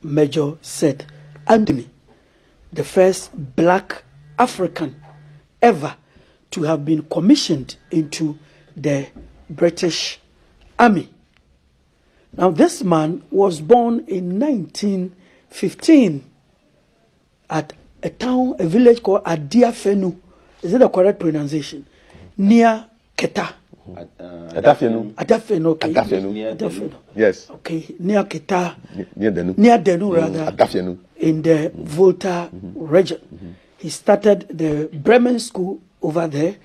Major Seth Anthony, the first black African ever to have been commissioned into the British Army. Now, this man was born in 1915 at a village called Adiafenu. Is it the correct pronunciation? Near Keta. Adafenu. Adafenu, okay. Adafenu. Yes. Okay, near Keta. Near Denu. Near Denu, rather. Adafenu. In the Volta region. He started the Bremen School over there.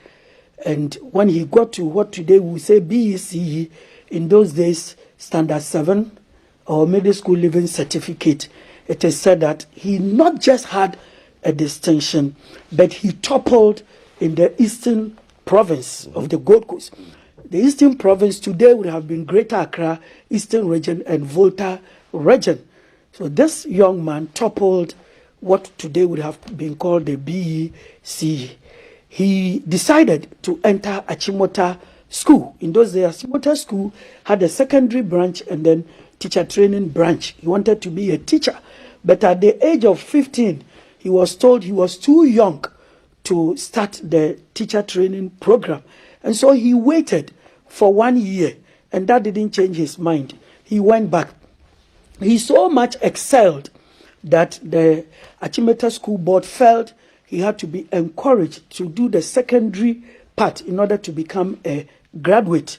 And when he got to what today we say BECE, in those days, Standard 7 or Middle School Living Certificate, it is said that he not just had a distinction, but he toppled in the Eastern Province of the Gold Coast. The Eastern Province today would have been Greater Accra, Eastern Region, and Volta Region. So this young man toppled what today would have been called the BECE. He decided to enter Achimota School. In those days, Achimota School had a secondary branch and then teacher training branch. He wanted to be a teacher. But at the age of 15, he was told he was too young to start the teacher training program. And so he waited for 1 year, and that didn't change his mind. He went back. He so much excelled that the Achimota School Board felt he had to be encouraged to do the secondary part in order to become a graduate.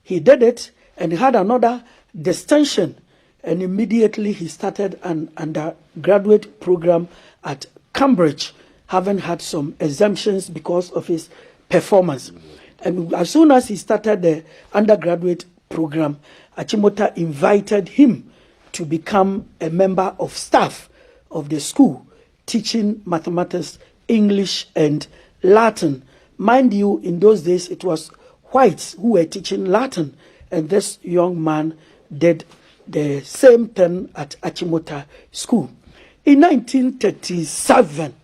He did it and had another distinction, and immediately he started an undergraduate program at Cambridge, having had some exemptions because of his performance. And as soon as he started the undergraduate program, Achimota invited him to become a member of staff of the school, teaching mathematics, English, and Latin. Mind you, in those days, it was whites who were teaching Latin, and this young man did the same thing at Achimota School. In 1937,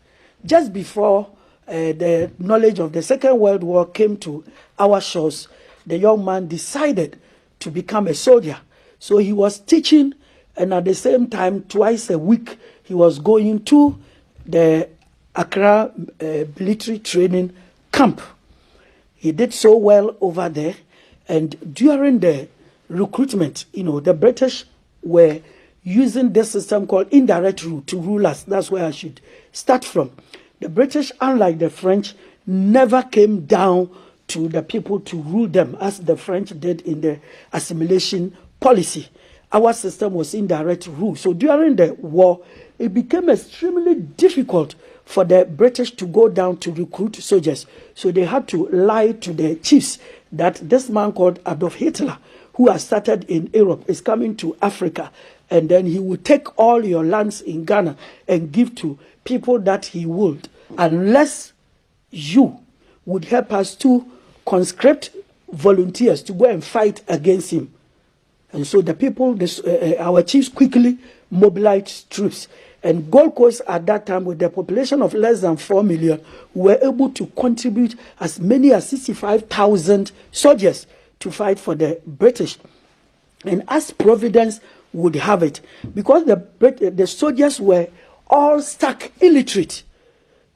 just before the knowledge of the Second World War came to our shores, the young man decided to become a soldier. So he was teaching, and at the same time, twice a week, he was going to the Accra military training camp. He did so well over there, and during the recruitment, the British were using this system called indirect rule to rule us. That's where I should start from. The British, unlike the French, never came down to the people to rule them as the French did in the assimilation policy. Our system was indirect rule. So during the war, it became extremely difficult for the British to go down to recruit soldiers. So they had to lie to the chiefs that this man called Adolf Hitler, who has started in Europe, is coming to Africa, and then he will take all your lands in Ghana and give to people that he would, unless you would help us to conscript volunteers to go and fight against him. And so the people, our chiefs quickly mobilized troops. And Gold Coast at that time, with the population of less than 4 million, were able to contribute as many as 65,000 soldiers to fight for the British. And as Providence would have it, because the soldiers were all stuck illiterate,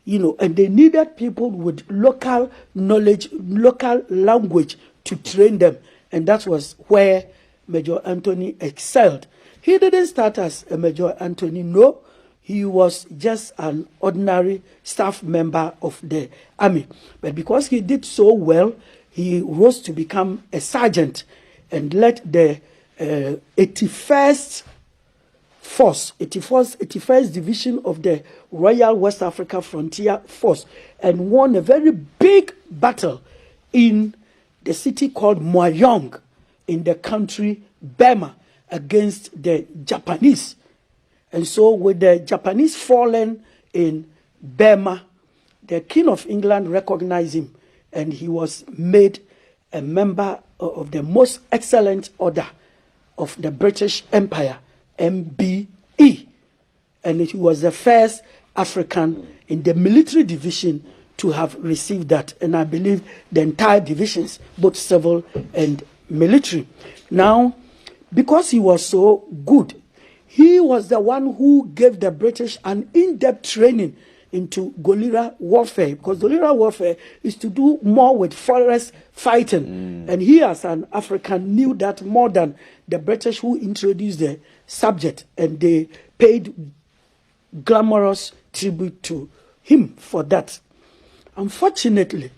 and they needed people with local knowledge, local language to train them. And that was where Major Anthony excelled. He didn't start as a Major Anthony, no. He was just an ordinary staff member of the army. But because he did so well, he rose to become a sergeant and led the 81st Division of the Royal West Africa Frontier Force, and won a very big battle in the city called Moyong in the country Burma against the Japanese. And so with the Japanese fallen in Burma, the King of England recognized him, and he was made a member of the most excellent order of the British Empire, MBE. And he was the first African in the military division to have received that. And I believe the entire divisions, both civil and military. Now, because he was so good, He was the one who gave the British an in-depth training into guerrilla warfare, because guerrilla warfare is to do more with forest fighting. And he, as an African, knew that more than the British, who introduced the subject, and they paid glamorous tribute to him for that. Unfortunately,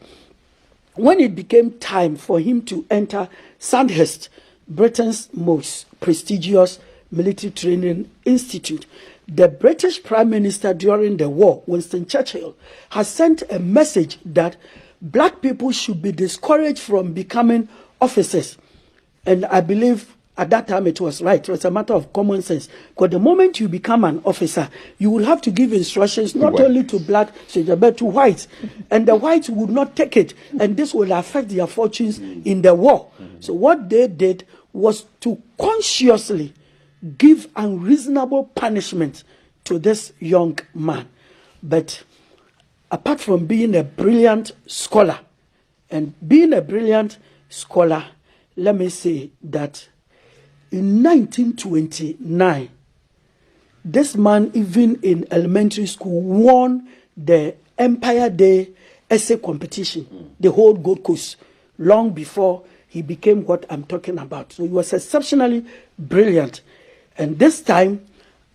when it became time for him to enter Sandhurst, Britain's most prestigious military training institute, the British Prime Minister during the war, Winston Churchill, has sent a message that black people should be discouraged from becoming officers. And I believe at that time it was right. It was a matter of common sense. Because the moment you become an officer, you will have to give instructions not only to black soldiers, but to whites. And the whites would not take it. And this will affect their fortunes in the war. So what they did was to consciously give unreasonable punishment to this young man. But apart from being a brilliant scholar, let me say that in 1929, this man, even in elementary school, won the Empire Day essay competition, the whole Gold Coast, long before he became what I'm talking about. So he was exceptionally brilliant. And this time,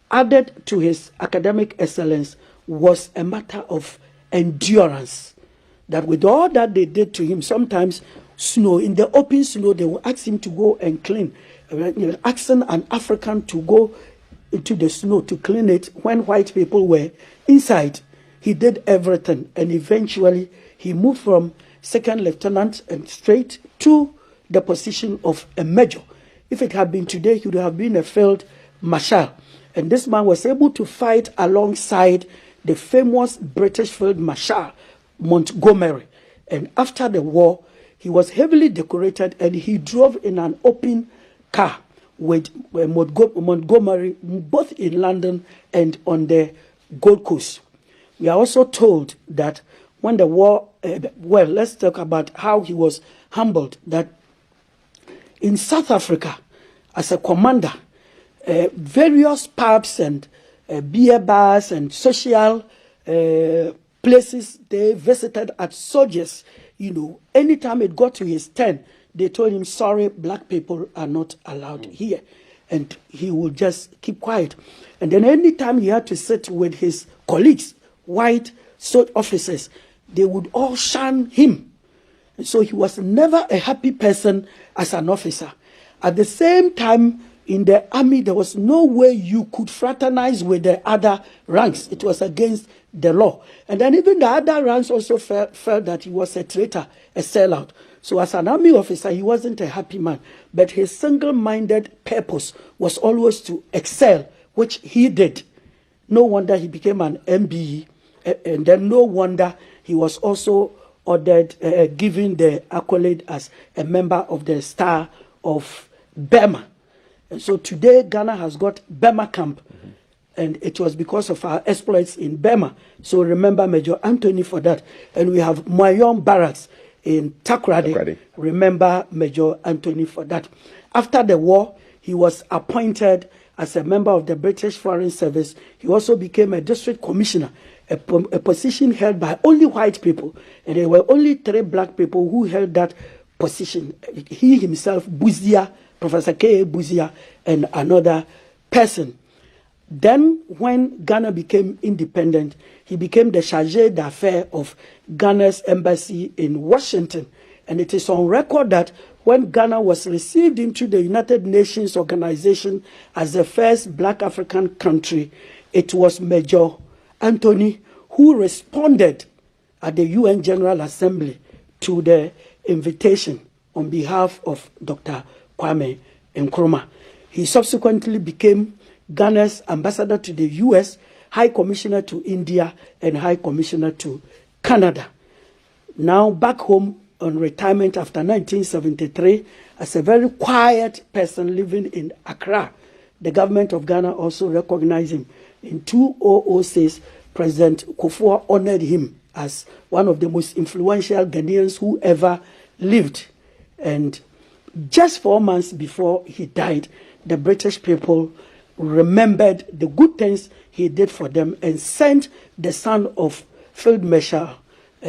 added to his academic excellence, was a matter of endurance. That with all that they did to him, sometimes snow, in the open snow, they will ask him to go and clean. Asking an African to go into the snow to clean it when white people were inside. He did everything, and eventually he moved from second lieutenant and straight to the position of a major. If it had been today, he would have been a field marshal. And this man was able to fight alongside the famous British field marshal, Montgomery. And after the war, he was heavily decorated, and he drove in an open car with Montgomery, both in London and on the Gold Coast. We are also told that when the war, let's talk about how he was humbled, that in South Africa, as a commander, various pubs and beer bars and social places they visited at soldiers, anytime it got to his turn, they told him, sorry, black people are not allowed here. And he would just keep quiet. And then anytime he had to sit with his colleagues, white officers, they would all shun him. And so he was never a happy person as an officer. At the same time, in the army, there was no way you could fraternize with the other ranks. It was against the law. And then even the other ranks also felt that he was a traitor, a sellout. So as an army officer, he wasn't a happy man. But his single-minded purpose was always to excel, which he did. No wonder he became an MBE. And then no wonder he was also ordered, given the accolade as a member of the Star of Burma. And so today, Ghana has got Burma Camp. And it was because of our exploits in Burma. So remember Major Anthony for that. And we have Moyon Barracks in Takoradi. Remember Major Anthony for that. After the war, he was appointed as a member of the British Foreign Service. He also became a district commissioner, a position held by only white people. And there were only 3 black people who held that position. He himself, Buzia, Professor K. Buzia, and another person. Then, when Ghana became independent, he became the chargé d'affaires of Ghana's embassy in Washington. And it is on record that when Ghana was received into the United Nations Organization as the first black African country, it was Major Anthony who responded at the UN General Assembly to the invitation on behalf of Dr. Kwame Nkrumah. He subsequently became Ghana's ambassador to the US, High Commissioner to India, and High Commissioner to Canada. Now back home on retirement after 1973, as a very quiet person living in Accra, the government of Ghana also recognized him. In 2006, President Kufuor honored him as one of the most influential Ghanaians who ever lived. And just 4 months before he died, the British people remembered the good things he did for them and sent the son of Field Marshal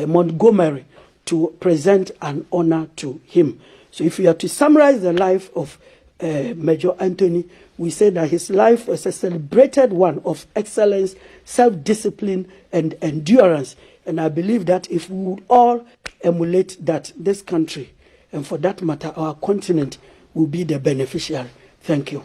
Montgomery to present an honor to him. So if you are to summarize the life of Major Anthony, we say that his life was a celebrated one of excellence, self-discipline, and endurance. And I believe that if we would all emulate that, this country, and for that matter, our continent, will be the beneficiary. Thank you.